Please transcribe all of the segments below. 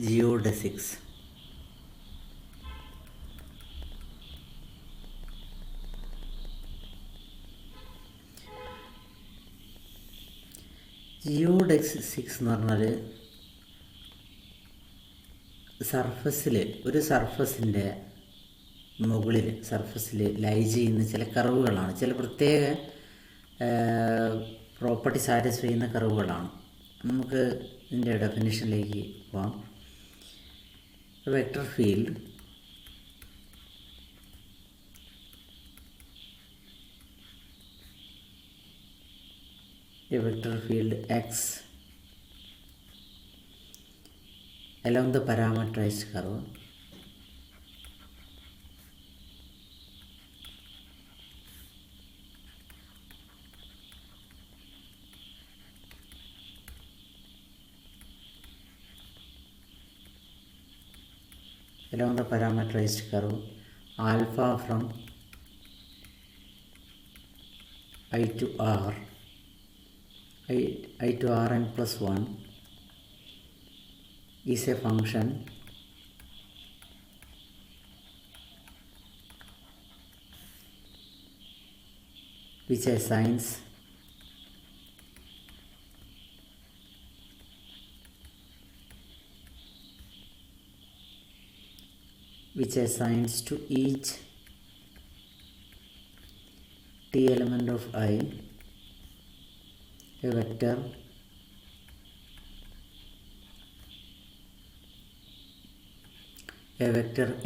Geodesics. ജിയോഡെസിക്സ് എന്ന് പറഞ്ഞാൽ ഒരു സർഫസിൻ്റെ മുകളിൽ ലൈ ചെയ്യുന്ന ചില കർവുകളാണ്, ചില പ്രത്യേക പ്രോപ്പർട്ടി സാറ്റിസ്ഫൈ ചെയ്യുന്ന കർവുകളാണ്. നമുക്ക് ഇതിൻ്റെ ഡെഫിനിഷനിലേക്ക് പോകാം. Vector field a vector field x along the parameterized curve alpha from I to r I to Rn plus 1 is a function which assigns to each t element of I a vector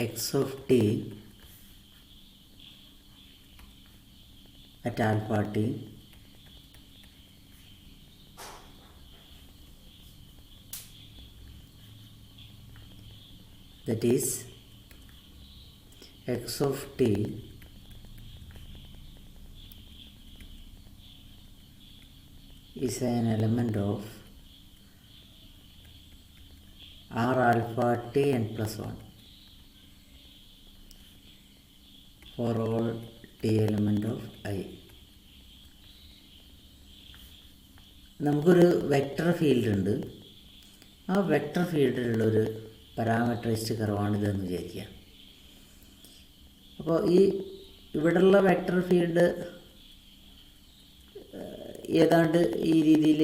x of t at alpha t that is x of t is an element of R alpha t n plus 1 for all t element of I. നമുക്കൊരു vector field ഉണ്ട്. ആ vector ഫീൽഡിലുള്ളൊരു parameterised കർവാണിതെന്ന് വിചാരിക്കുക. അപ്പോൾ ഇവിടെയുള്ള vector field ഏതാണ്ട് ഈ രീതിയിൽ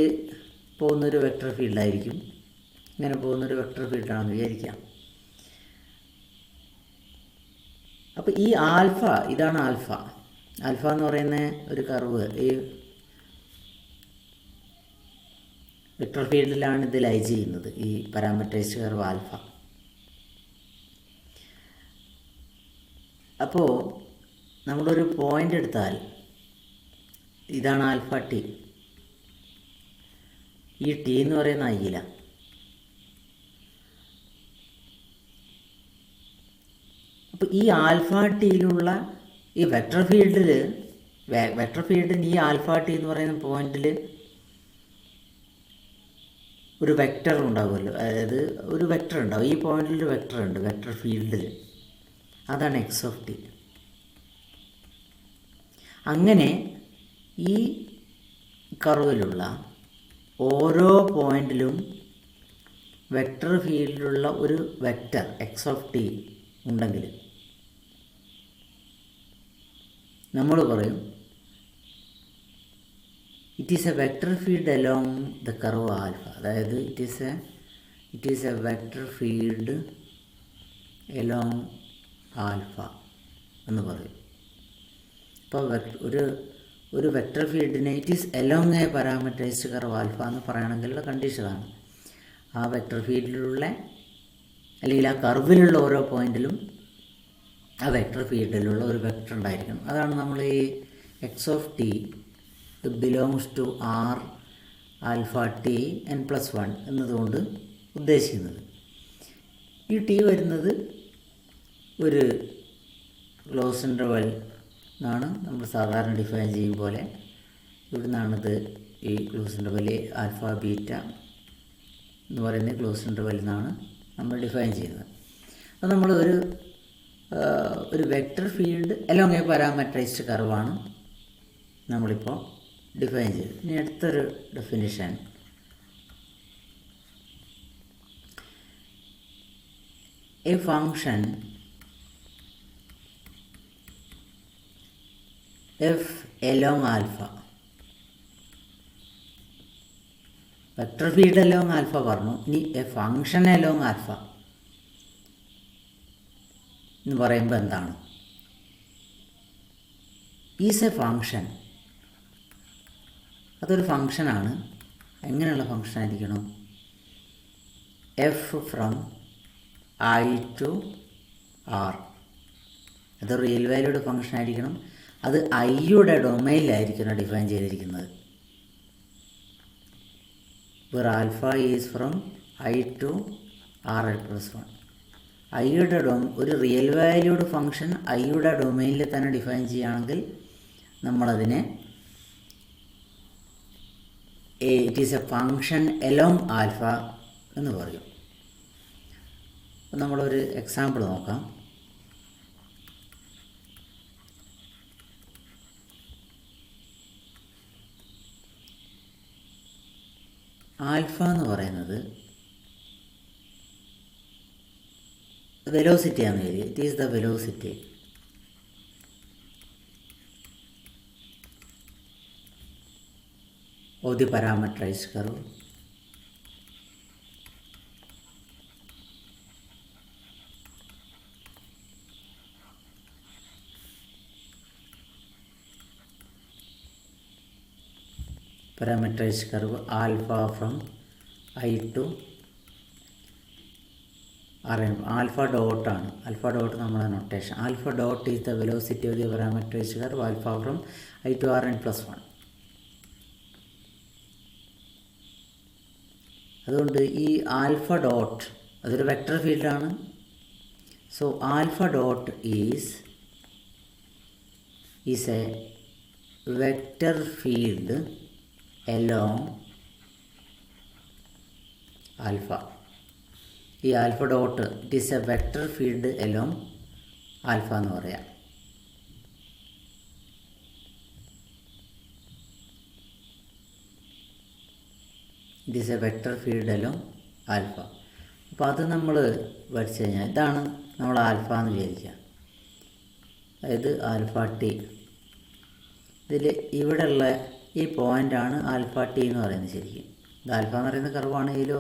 പോകുന്നൊരു വെക്ടർ ഫീൽഡായിരിക്കും. ഇങ്ങനെ പോകുന്നൊരു വെക്ടർ ഫീൽഡാണെന്ന് വിചാരിക്കാം. അപ്പോൾ ഈ ഇതാണ് ആൽഫ എന്ന് പറയുന്ന ഒരു കർവ് ഈ വെക്ടർ ഫീൽഡിലാണ് ഇത് ലൈ ചെയ്യുന്നത്, ഈ പാരാമീറ്ററൈസ്ഡ് കർവ് ആൽഫ. അപ്പോൾ നമ്മളൊരു പോയിൻ്റ് എടുത്താൽ ഇതാണ് ആൽഫ ടി. ഈ ടി എന്ന് പറയുന്ന ഐയില. അപ്പോൾ ഈ ആൽഫ ടിയിലുള്ള ഈ വെക്ടർ ഫീൽഡിന് ഈ ആൽഫ ടി എന്ന് പറയുന്ന പോയിന്റിൽ ഒരു വെക്ടർ ഉണ്ടാകുമല്ലോ, അതായത് ഒരു വെക്ടർ ഉണ്ടാവും. ഈ പോയിന്റിൽ ഒരു വെക്ടർ ഉണ്ട് വെക്ടർ ഫീൽഡിൽ, അതാണ് എക്സ് ഓഫ് ടി. അങ്ങനെ ഈ കർവിലുള്ള ഓരോ പോയിന്റിലും വെക്ടർ ഫീൽഡിലുള്ള ഒരു വെക്ടർ എക്സ് ഓഫ് ടി ഉണ്ടെങ്കിൽ നമ്മൾ പറയും it is a vector field along the curve alpha. അതായത് it is a vector field along alpha എന്ന് പറയും. അപ്പോൾ ഒരു വെക്ടർ ഫീൽഡിനെ it is along a parameterized curve alpha എന്ന് പറയണമെങ്കിലുള്ള കണ്ടീഷനാണ് ആ വെക്ടർ ഫീൽഡിലുള്ള അല്ലെങ്കിൽ ആ കർവിലുള്ള ഓരോ പോയിന്റിലും ആ വെക്ടർ ഫീൽഡിലുള്ള ഒരു വെക്ടർ ഉണ്ടായിരിക്കണം. അതാണ് നമ്മൾ ഈ x of t belongs to R alpha t n plus 1 എന്നതുകൊണ്ട് ഉദ്ദേശിക്കുന്നത്. ഈ ടി വരുന്നത് ഒരു ക്ലോസ് ഇൻ്റർവെൽ എന്നാണ് നമ്മൾ സാധാരണ ഡിഫൈൻ ചെയ്യും പോലെ. ഇവിടെ നിന്നാണിത് ഈ ക്ലോസ് ഇൻ്റർവെൽ ആൽഫ ബീറ്റ എന്ന് പറയുന്ന ക്ലോസ് ഇൻ്റർവെൽ എന്നാണ് നമ്മൾ ഡിഫൈൻ ചെയ്യുന്നത്. അപ്പോൾ നമ്മൾ ഒരു vector field along a parameterized കർവാണ് നമ്മളിപ്പോൾ ഡിഫൈൻ ചെയ്തത്. ഇനി അടുത്തൊരു definition, a function f along alpha. Vector field along alpha പറഞ്ഞു. ഇനി എ ഫങ്ഷൻ അലോങ് ആൽഫ എന്ന് പറയുമ്പോൾ എന്താണ്? Is a function. അതൊരു ഫങ്ഷനാണ്. എങ്ങനെയുള്ള ഫങ്ഷൻ ആയിരിക്കണം? F from I to R. അത് റിയൽ വാല്യൂഡ് ഫങ്ഷൻ ആയിരിക്കണം. അത് ഐയുടെ ഡൊമൈനിലായിരിക്കണം ഡിഫൈൻ ചെയ്തിരിക്കുന്നത്. where alpha is from I to RL plus 1. ഐയുടെ ഒരു റിയൽ വാല്യൂഡ് ഫങ്ഷൻ ഐയുടെ ഡൊമൈനിൽ തന്നെ ഡിഫൈൻ ചെയ്യുകയാണെങ്കിൽ നമ്മളതിനെ it is a function along alpha എന്ന് പറയും. അപ്പം നമ്മളൊരു എക്സാമ്പിൾ നോക്കാം. ആൽഫ എന്ന് പറയുന്നത് വെലോസിറ്റി ആണ്. It is the velocity of the parameterised curve parameterized curve alpha from I to Rn. Alpha dot ആണ്. alpha dot നമ്മുടെ notation. alpha dot is the velocity of the parameterized curve alpha from I to Rn plus 1. അതുകൊണ്ട് ഈ alpha dot അതൊരു vector ഫീൽഡാണ്. So alpha dot is a vector field along alpha. ഈ alpha dot it is a vector field along alpha എന്ന് പറയാം. It is a vector field along alpha. അപ്പോൾ അത് നമ്മൾ പഠിച്ചു കഴിഞ്ഞാൽ ഇതാണ് നമ്മൾ ആൽഫ എന്ന് വിചാരിക്കുക. അതായത് ആൽഫ ടി. ഇതിൽ ഇവിടെയുള്ള ഈ പോയിൻ്റാണ് ആൽഫ ടി എന്ന് പറയുന്നത്. ശരിക്കും ഇത് ആൽഫ എന്ന് പറയുന്ന കർവാണ്. ഇതിൽ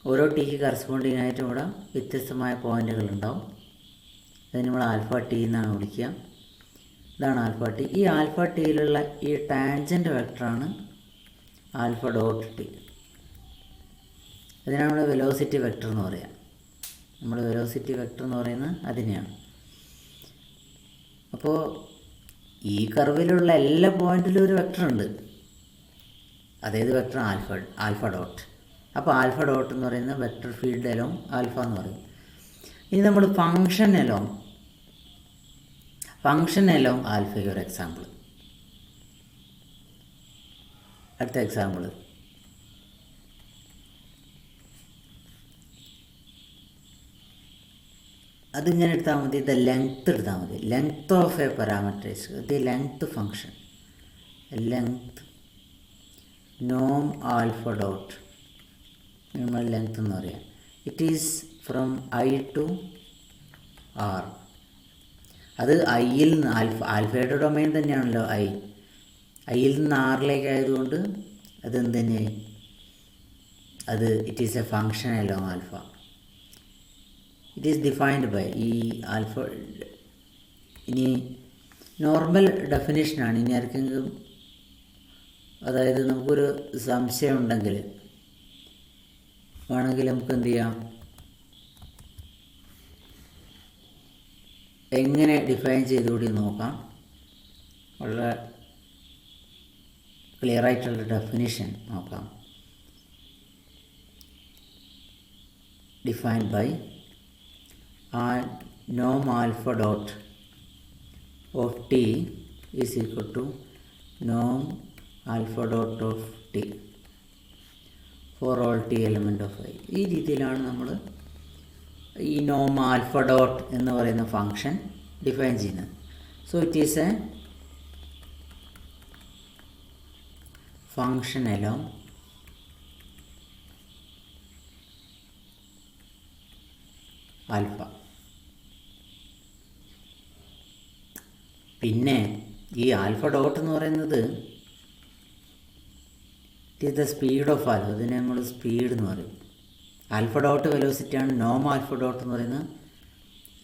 ഓരോ ടിക്ക് കറസ്പോണ്ടിങ് ആയിട്ട് ഇവിടെ വ്യത്യസ്തമായ പോയിൻ്റുകൾ ഉണ്ടാവും. അതിന് നമ്മൾ ആൽഫ ടി എന്നാണ് വിളിക്കുക. ഇതാണ് ആൽഫ ടി. ഈ ആൽഫ ടിയിലുള്ള ഈ ടാൻജൻറ്റ് വെക്ടറാണ് ആൽഫ ഡോട്ട് ടി. അതിനാണ് നമ്മൾ വെലോസിറ്റി വെക്ടർ എന്ന് പറയുക. നമ്മൾ വെലോസിറ്റി വെക്ടർ എന്ന് പറയുന്നത് അതിനെയാണ്. അപ്പോൾ ഈ കർവിലുള്ള എല്ലാ പോയിന്റിലും ഒരു വെക്ടർ ഉണ്ട്. അതേത് വെക്ടർ? Alpha dot. അപ്പോൾ ആൽഫ ഡോട്ട് എന്ന് പറയുന്നത് വെക്ടർ ഫീൽഡ് എലോങ് ആൽഫ എന്ന് പറയും. ഇനി നമ്മൾ ഫങ്ഷൻ എലോങ് ആൽഫയ്ക്ക് ഒരു എക്സാമ്പിൾ. അടുത്ത എക്സാമ്പിൾ അതിങ്ങനെ എടുത്താൽ മതി. ഇത് ലെങ്ത്ത് എടുത്താൽ മതി. Length of a parameterised the length function length നോം ആൽഫ ഡോട്ട് നമ്മൾ ലെങ്ത്ത് എന്ന് പറയാം. It is from I to R. അത് ഐയിൽ നിന്ന് ആൽഫയുടെ ഡൊമൈൻ തന്നെയാണല്ലോ ഐയിൽ നിന്ന് ആറിലേക്ക് ആയതുകൊണ്ട് അതെന്തിന് അത് it is a function along alpha. It is defined by ഈ ആൽഫ. ഇനി നോർമൽ ഡെഫിനേഷനാണ്. ഇനി ആർക്കെങ്കിലും അതായത് നമുക്കൊരു സംശയം ഉണ്ടെങ്കിൽ വേണമെങ്കിൽ നമുക്ക് എന്ത് ചെയ്യാം, എങ്ങനെ ഡിഫൈൻ ചെയ്തുകൂടി നോക്കാം. വളരെ ക്ലിയറായിട്ടുള്ള ഡെഫിനിഷൻ നോക്കാം. Defined by norm alpha dot of t is equal to norm alpha dot of t for all t element of I. ഈ രീതിയിലാണ് നമ്മൾ ഈ നോം ആൽഫ ഡോട്ട് എന്ന് പറയുന്ന ഫങ്ഷൻ ഡിഫൈൻ ചെയ്യുന്നത്. So it is a function along alpha. പിന്നെ ഈ alpha dot എന്ന് പറയുന്നത് it is the speed of alpha. ഇതിനെ നമ്മൾ സ്പീഡ് എന്ന് പറയും. ആൽഫ ഡോട്ട് വെലോസിറ്റിയാണ്. നോം ആൽഫ ഡോട്ട് എന്ന് പറയുന്നത്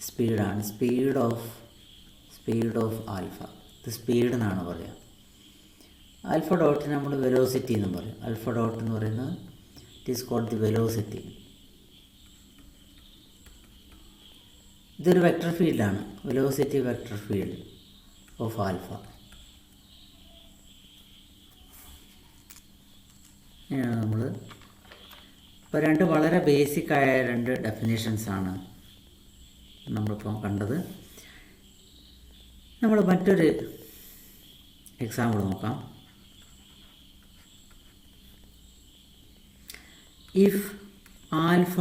സ്പീഡാണ്. Speed of alpha. ഇത് സ്പീഡ് എന്നാണ് പറയുക. ആൽഫ ഡോട്ടിന് നമ്മൾ വെലോസിറ്റി എന്ന് പറയും. ആൽഫ ഡോട്ട് എന്ന് പറയുന്നത് it is called the velocity. ഇതൊരു വെക്ടർ ഫീൽഡാണ്. Velocity vector field of alpha. ഇങ്ങനെയാണ് നമ്മൾ ഇപ്പോൾ രണ്ട് വളരെ ബേസിക്കായ രണ്ട് ഡെഫിനേഷൻസാണ് നമ്മളിപ്പോൾ കണ്ടത്. നമ്മൾ മറ്റൊരു എക്സാമ്പിൾ നോക്കാം. If alpha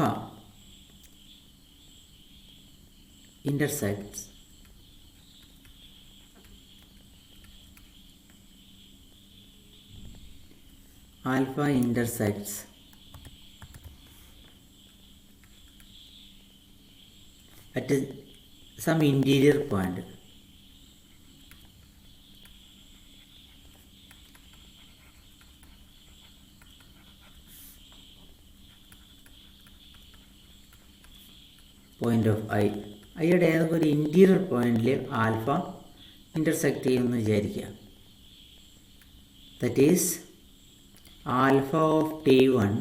intersects at some interior point, point of I. ഐയുടെ ഏതൊക്കെ ഒരു ഇൻറ്റീരിയർ പോയിന്റിൽ ആൽഫ ഇൻ്റർസെക്റ്റ് ചെയ്യുമെന്ന് വിചാരിക്കുക. That is alpha of T1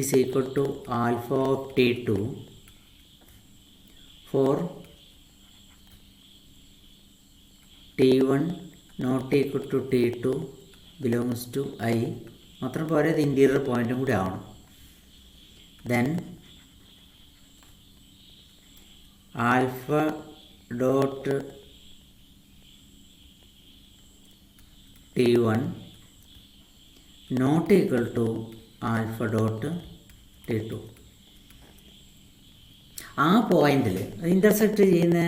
is equal to alpha of T2 for T1 not equal to T2 belongs to I. മാത്രം പോരാ, ഇത് interior പോയിൻറ്റും കൂടി ആവണം. Then alpha dot T1 not equal to alpha dot T2. ആ പോയിന്റിൽ intersect ചെയ്യുന്ന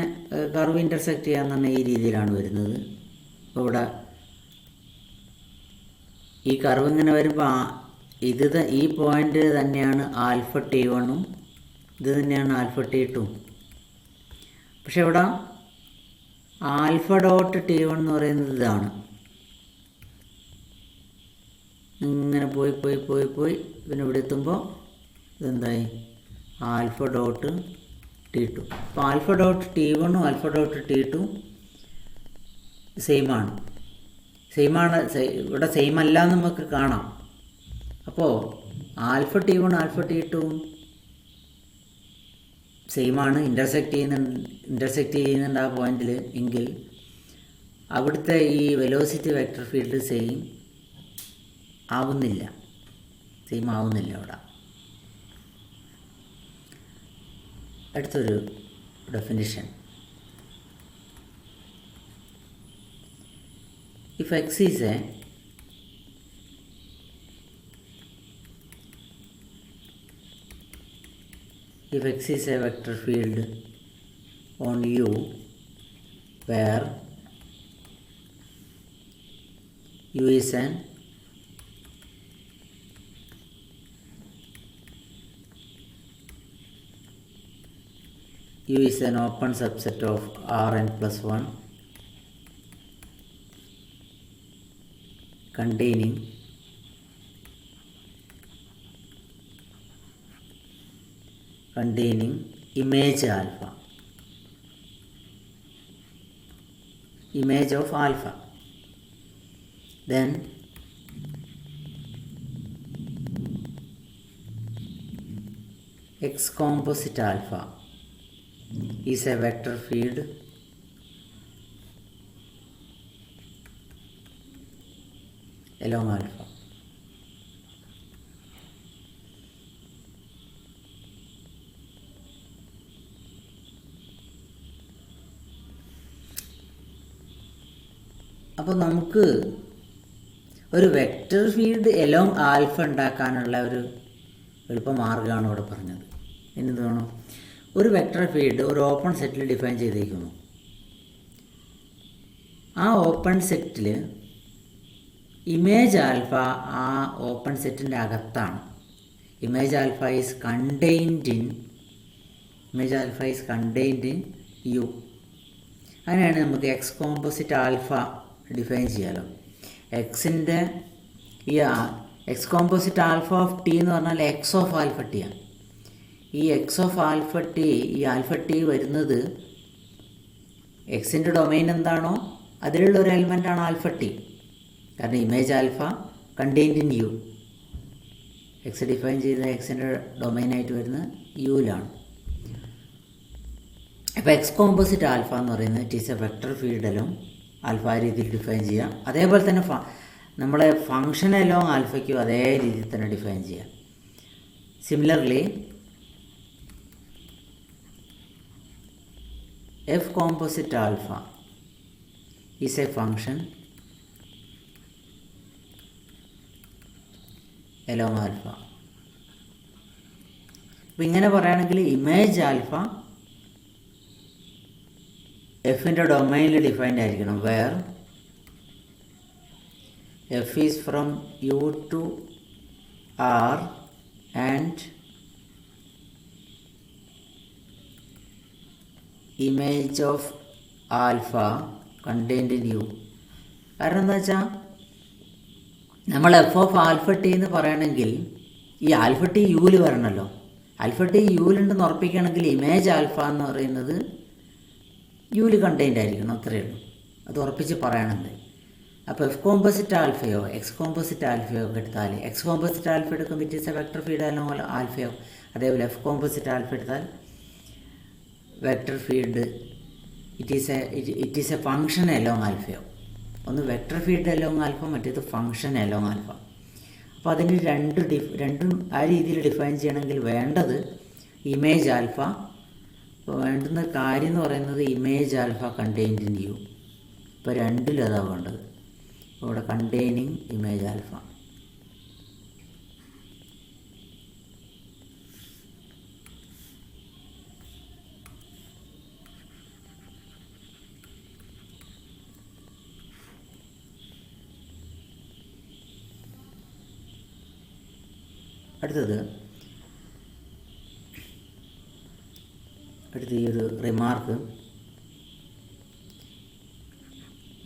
curve intersect ചെയ്യാന്ന് പറഞ്ഞാൽ ഈ രീതിയിലാണ് വരുന്നത്. അപ്പോൾ ഇവിടെ ഈ കർവ് ഇങ്ങനെ വരുമ്പോൾ ഈ പോയിന്റ് തന്നെയാണ് ആൽഫ T1ഉം ഇത് തന്നെയാണ് ആൽഫ T2. പക്ഷെ ഇവിടെ ആൽഫ ഡോട്ട് T1 എന്ന് പറയുന്നത് ഇതാണ്. ഇങ്ങനെ പോയി പിന്നെ ഇവിടെ എത്തുമ്പോൾ ഇതെന്തായി? Alpha dot T2. അപ്പോൾ ആൽഫ ഡോട്ട് T1ഉം ആൽഫ ഡോട്ട് T2 സെയിമാണ്. ഇവിടെ സെയിം അല്ല എന്ന് നമുക്ക് കാണാം. അപ്പോൾ alpha T1 alpha T2 സെയിമാണ്, intersect ചെയ്യുന്നുണ്ട് ആ പോയിന്റിൽ. എങ്കിൽ അവിടുത്തെ ഈ വെലോസിറ്റി വെക്ടർ ഫീൽഡ് സെയിം ആവുന്നില്ല അവിടെ. അടുത്തൊരു definition. If x is a vector field on U where U is an open subset of Rn plus 1 containing image of alpha, then X composite alpha is a vector field along alpha. അപ്പോൾ നമുക്ക് ഒരു vector field along alpha ഉണ്ടാക്കാനുള്ള ഒരു എളുപ്പമാർഗ്ഗമാണ് ഇവിടെ പറഞ്ഞത്. എന്ത് വേണം? ഒരു വെക്റ്റർ ഫീൽഡ് ഒരു ഓപ്പൺ സെറ്റിൽ ഡിഫൈൻ ചെയ്തിരിക്കുന്നു. ആ ഓപ്പൺ സെറ്റിൽ ഇമേജ് ആൽഫ ആ ഓപ്പൺ സെറ്റിൻ്റെ അകത്താണ്. Image alpha is contained in image alpha is contained in U. അങ്ങനെയാണ് നമുക്ക് എക്സ് കോമ്പോസിറ്റ് ആൽഫ ഡിഫൈൻ ചെയ്യാമല്ലോ. എക്സിൻ്റെ ഈ x composite alpha of t എന്ന് പറഞ്ഞാൽ എക്സ് ഓഫ് ആൽഫ ടി ആണ്. ഈ എക്സ് ഓഫ് ആൽഫ ടി, ഈ ആൽഫ ടി വരുന്നത് എക്സിൻ്റെ ഡൊമൈൻ എന്താണോ അതിലുള്ള ഒരു എലിമെൻ്റാണ് ആൽഫ ടി. കാരണം image alpha contained in U. X define ചെയ്ത എക്സിൻ്റെ ഡൊമൈനായിട്ട് വരുന്നത് യുവിലാണ്. അപ്പോൾ എക്സ് കോമ്പോസിറ്റ് ആൽഫ എന്ന് പറയുന്നത് it is a vector field along alpha ആ രീതിയിൽ ഡിഫൈൻ ചെയ്യാം. അതേപോലെ തന്നെ നമ്മളെ ഫങ്ഷൻ എലോങ് ആൽഫയ്ക്കും അതേ രീതിയിൽ തന്നെ ഡിഫൈൻ ചെയ്യാം. Similarly f composite alpha is a function along alpha. അപ്പം ഇങ്ങനെ പറയുകയാണെങ്കിൽ ഇമേജ് ആൽഫ എഫിൻ്റെ ഡൊമൈനിൽ ഡിഫൈൻഡ് ആയിരിക്കണം. Where f is from U to R and image of alpha contained in U. കാരണം എന്താ വെച്ചാൽ നമ്മൾ എഫ് ഓഫ് ആൽഫ ടി എന്ന് പറയണമെങ്കിൽ ഈ ആൽഫ ടി യുവിൽ വരണമല്ലോ. ആൽഫ ടി യുവിലുണ്ടെന്ന് ഉറപ്പിക്കുകയാണെങ്കിൽ ഇമേജ് ആൽഫ എന്ന് പറയുന്നത് യുവിൽ കണ്ടെയ്ൻഡ് ആയിരിക്കണം, അത്രയേ ഉള്ളൂ. അത് ഉറപ്പിച്ച് പറയണമെങ്കിൽ. അപ്പോൾ എഫ് കോമ്പോസിറ്റ് ആൽഫയോ എക്സ് കോമ്പോസിറ്റ് ആൽഫയോ ഒക്കെ എടുത്താൽ എക്സ് കോമ്പോസിറ്റ് ആൽഫ എടുക്കുമ്പോൾ it is a vector field അല്ലെങ്കിൽ ആൽഫയോ, അതേപോലെ എഫ് കോമ്പോസിറ്റ് ആൽഫ എടുത്താൽ vector field it is a function along ആൽഫയോ. ഒന്ന് വെക്ടർ ഫീൽഡ് എലോങ് ആൽഫ, മറ്റേത് ഫങ്ഷൻ എലോങ് ആൽഫ. അപ്പോൾ അതിന് രണ്ടും ആ രീതിയിൽ ഡിഫൈൻ ചെയ്യണമെങ്കിൽ വേണ്ടത് ഇമേജ് ആൽഫ. അപ്പോൾ വേണ്ടുന്ന കാര്യം എന്ന് പറയുന്നത് image alpha contained in U. ഇപ്പോൾ രണ്ടിലും അതാണ് വേണ്ടത്. അപ്പോൾ ഇവിടെ കണ്ടെയ്നിങ് ഇമേജ് ആൽഫ. അടുത്ത ഈ ഒരു remark,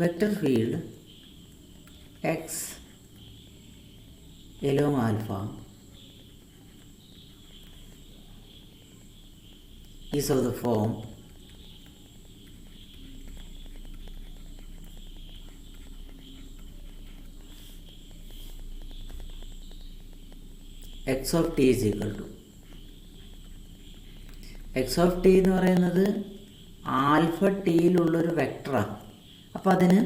vector field X along alpha is of the form x of t is equal to, x of t എന്ന് പറയുന്നത് ആൽഫ ടിയിലുള്ളൊരു വെക്ടറാണ്. അപ്പോൾ അതിന്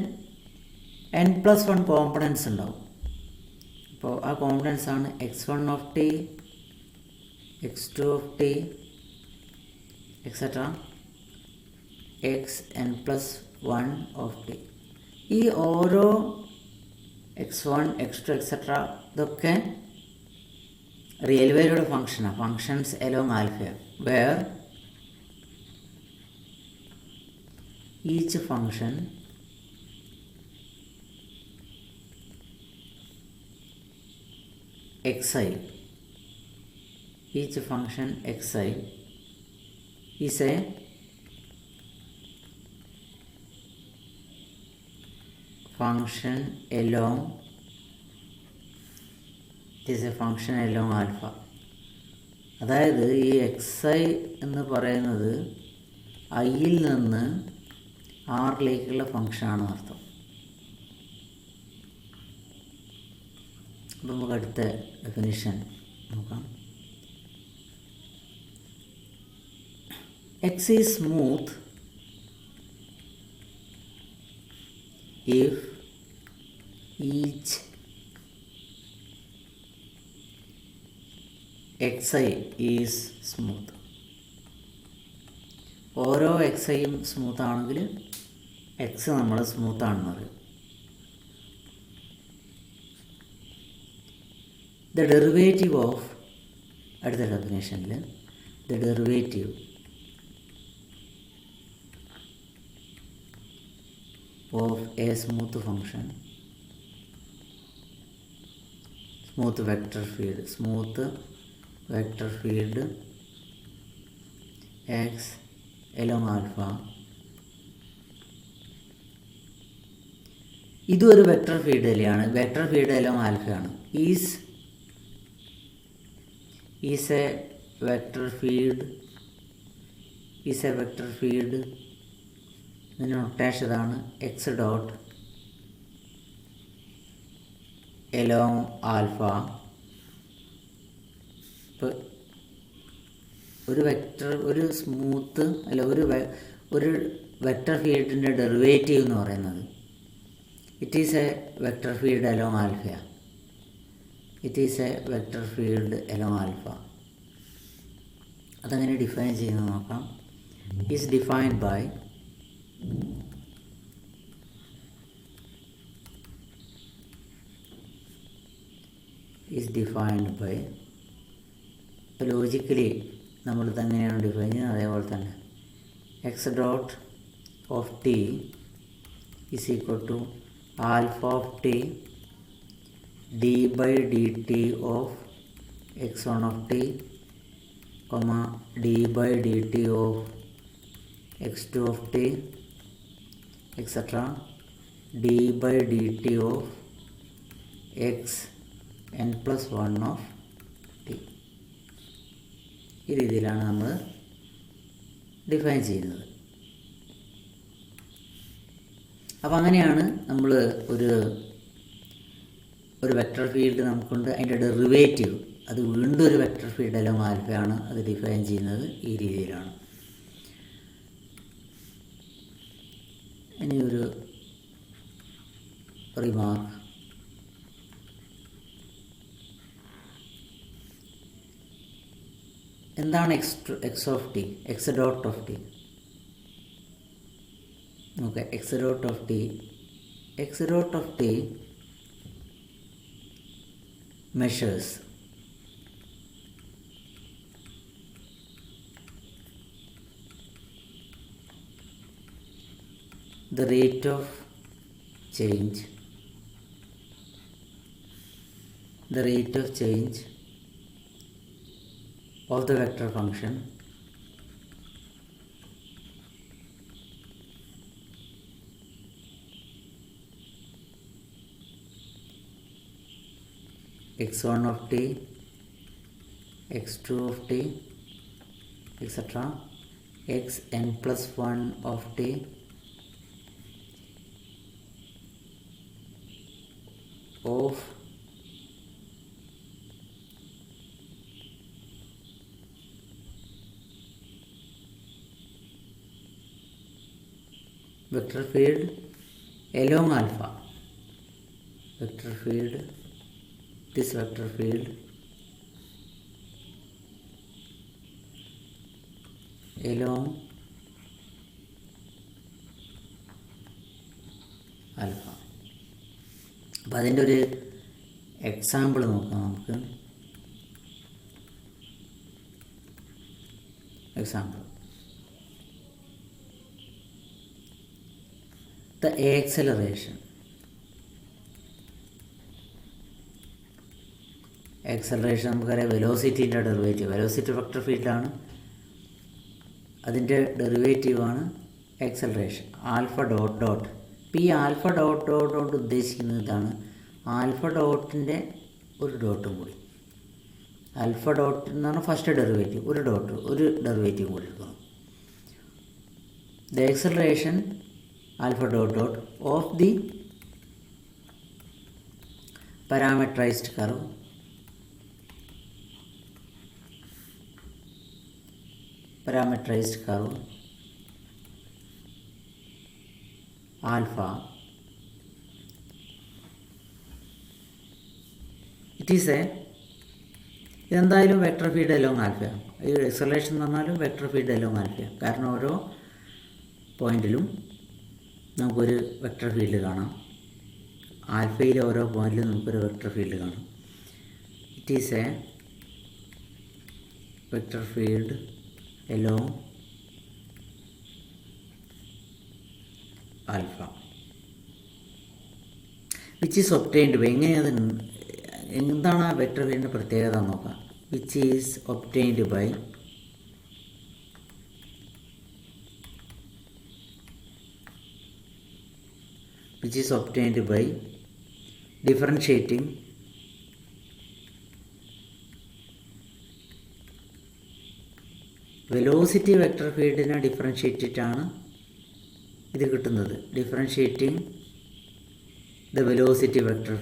n+1 കോമ്പണൻസ് ഉണ്ടാവും. അപ്പോൾ ആ കോമ്പണൻസ് ആണ് x1 of T, x2 of T, etcetera xn+1 of T. ഈ ഓരോ x1 x2 എക്സെട്ര ഇതൊക്കെ റിയൽ വാല്യൂയുടെ ഫങ്ഷനാണ്, functions along alpha, where each function xi, each function xi is a function along alpha. അതായത് ഈ xi എന്ന് പറയുന്നത് ഐയിൽ നിന്ന് ആറിലേക്കുള്ള ഫങ്ഷനാണെന്ന് അർത്ഥം. അപ്പം നമുക്ക് അടുത്ത ഡെഫിനിഷൻ നോക്കാം. X is smooth if each xi is smooth. ഓരോ xiയും സ്മൂത്ത് ആണെങ്കിൽ എക്സ് നമ്മൾ സ്മൂത്താണെന്ന് പറയും. ദ ഡെറിവേറ്റീവ് ഓഫ്, അടുത്ത ഡെഫിനേഷനിൽ the derivative of a smooth function, smooth vector field X along alpha. ഇതും ഒരു വെക്റ്റർ ഫീൽഡ് തന്നെയാണ്. വെക്റ്റർ ഫീൽഡ് എലോങ് ആൽഫയാണ്. ഈസ് എ വെക്റ്റർ ഫീൽഡ് ഇതിൻ്റെ നൊട്ടേഷൻ ഇതാണ്. X dot along alpha. ഇപ്പോൾ ഒരു വെക്റ്റർ ഫീൽഡിൻ്റെ ഡെറിവേറ്റീവ് എന്ന് പറയുന്നത് it is a vector field along alpha. അതങ്ങനെ ഡിഫൈൻ ചെയ്യുന്നത് നോക്കാം. ഈസ് ഡിഫൈൻഡ് ബൈ ലോജിക്കലി നമ്മളിത് എങ്ങനെയാണ് ഡിഫൈൻ ചെയ്യുന്നത് അതേപോലെ തന്നെ x dot of t is equal to alpha of t d by d t of x one of t d by d t of x two of T etcetera d by d t of x n plus one of T. ഈ രീതിയിലാണ് നമ്മൾ define ചെയ്യുന്നത്. അപ്പോൾ അങ്ങനെയാണ് നമ്മൾ ഒരു vector field നമുക്കുണ്ട്. അതിൻ്റെ ഡെറിവേറ്റീവ് അത് വീണ്ടും ഒരു വെക്റ്റർ ഫീൽഡ് എലോങ് ആൽഫയാണ്. അത് ഡിഫൈൻ ചെയ്യുന്നത് ഈ രീതിയിലാണ്. ഇനി ഒരു റിമാർക്ക്. എന്താണ് X of T? X dot of T. Okay, X dot of T measures the rate of change of the vector function x1 of t, x2 of t, etc. xn plus 1 of t of vector field along alpha. This vector field along alpha. അപ്പോൾ അതിൻ്റെ ഒരു example നോക്കാം നമുക്ക്. Example the acceleration നമുക്കറിയാം വെലോസിറ്റീൻ്റെ derivative. Velocity vector ഫീൽഡാണ്, അതിൻ്റെ ഡെറിവേറ്റീവാണ് acceleration. Alpha dot dot. ഇപ്പോൾ ഈ ആൽഫ ഡോട്ട് ഡോട്ട് കൊണ്ട് ഉദ്ദേശിക്കുന്നത് ഇതാണ്. ആൽഫ ഡോട്ടിൻ്റെ ഒരു ഡോട്ടും കൂടി. ആൽഫ ഡോട്ട് എന്ന് പറഞ്ഞാൽ ഫസ്റ്റ് ഡെറിവേറ്റീവ്, ഒരു ഡെറിവേറ്റീവ് കൂടി എടുക്കണം. The acceleration alpha dot dot of the parameterised curve alpha. ഇതെന്തായാലും വെക്റ്റർ ഫീൽഡ് എലോങ് ആൽഫയാണ്. ഈ ആക്സലറേഷൻ എന്ന് പറഞ്ഞാലും വെക്റ്റർ ഫീൽഡ് എലോങ് ആൽഫയാണ്. കാരണം ഓരോ പോയിന്റിലും നമുക്കൊരു വെക്റ്റർ ഫീൽഡ് കാണാം. ആൽഫയിലെ ഓരോ പോയിന്റിലും നമുക്കൊരു വെക്റ്റർ ഫീൽഡ് കാണാം. It is a vector field along alpha which is obtained by. എങ്ങനെയത് എന്താണ് ആ വെക്റ്റർ ഫീൽഡിൻ്റെ പ്രത്യേകത നോക്കാം. Which is obtained by which is obtained by differentiating velocity vector ഫീൽഡിനെ ഡിഫറൻഷ്യേറ്റ് ചെയ്തിട്ടാണ് ഇത് കിട്ടുന്നത്. Differentiating the velocity vector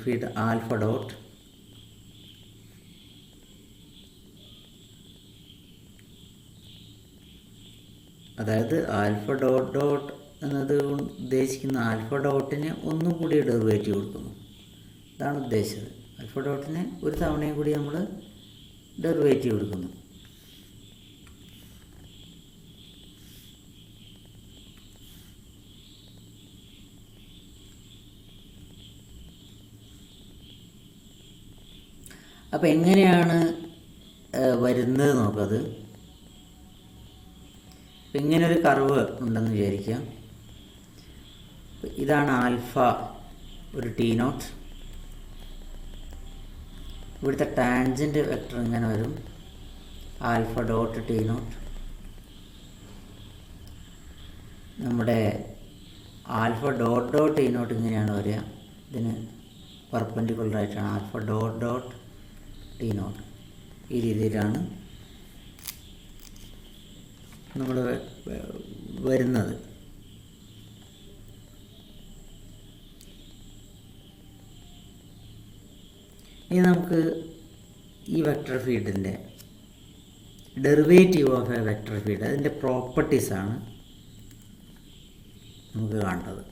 field alpha dot അതായത് ആൽഫ ഡോട്ട് ഡോട്ട് എന്നത് ഉദ്ദേശിക്കുന്ന ആൽഫ ഡോട്ടിന് ഒന്നും കൂടി ഡെറിവേറ്റീവ് കൊടുക്കുന്നു. ഇതാണ് ഉദ്ദേശിച്ചത്. ആൽഫ ഡോട്ടിന് ഒരു തവണയും കൂടി നമ്മൾ ഡെറിവേറ്റീവ് കൊടുക്കുന്നു. അപ്പോൾ എങ്ങനെയാണ് വരുന്നത് നോക്കത്. ഇങ്ങനൊരു കർവ് ഉണ്ടെന്ന് വിചാരിക്കാം. ഇതാണ് ആൽഫ, ഒരു ടി നോട്ട്. ഇവിടുത്തെ ടാൻജൻറ്റ് വെക്റ്റർ ഇങ്ങനെ വരും, ആൽഫ ഡോട്ട് ടി നോട്ട്. നമ്മുടെ alpha dot dot T naught ഇങ്ങനെയാണ് വരിക. ഇതിന് പെർപെൻഡിക്കുലറായിട്ടാണ് alpha dot dot T naught. ഈ രീതിയിലാണ് നമ്മൾ വരുന്നത്. ഇനി നമുക്ക് ഈ വെക്റ്റർ ഫീൽഡിൻ്റെ derivative of a vector field, അതിൻ്റെ പ്രോപ്പർട്ടീസാണ് നമുക്ക് കാണേണ്ടത്.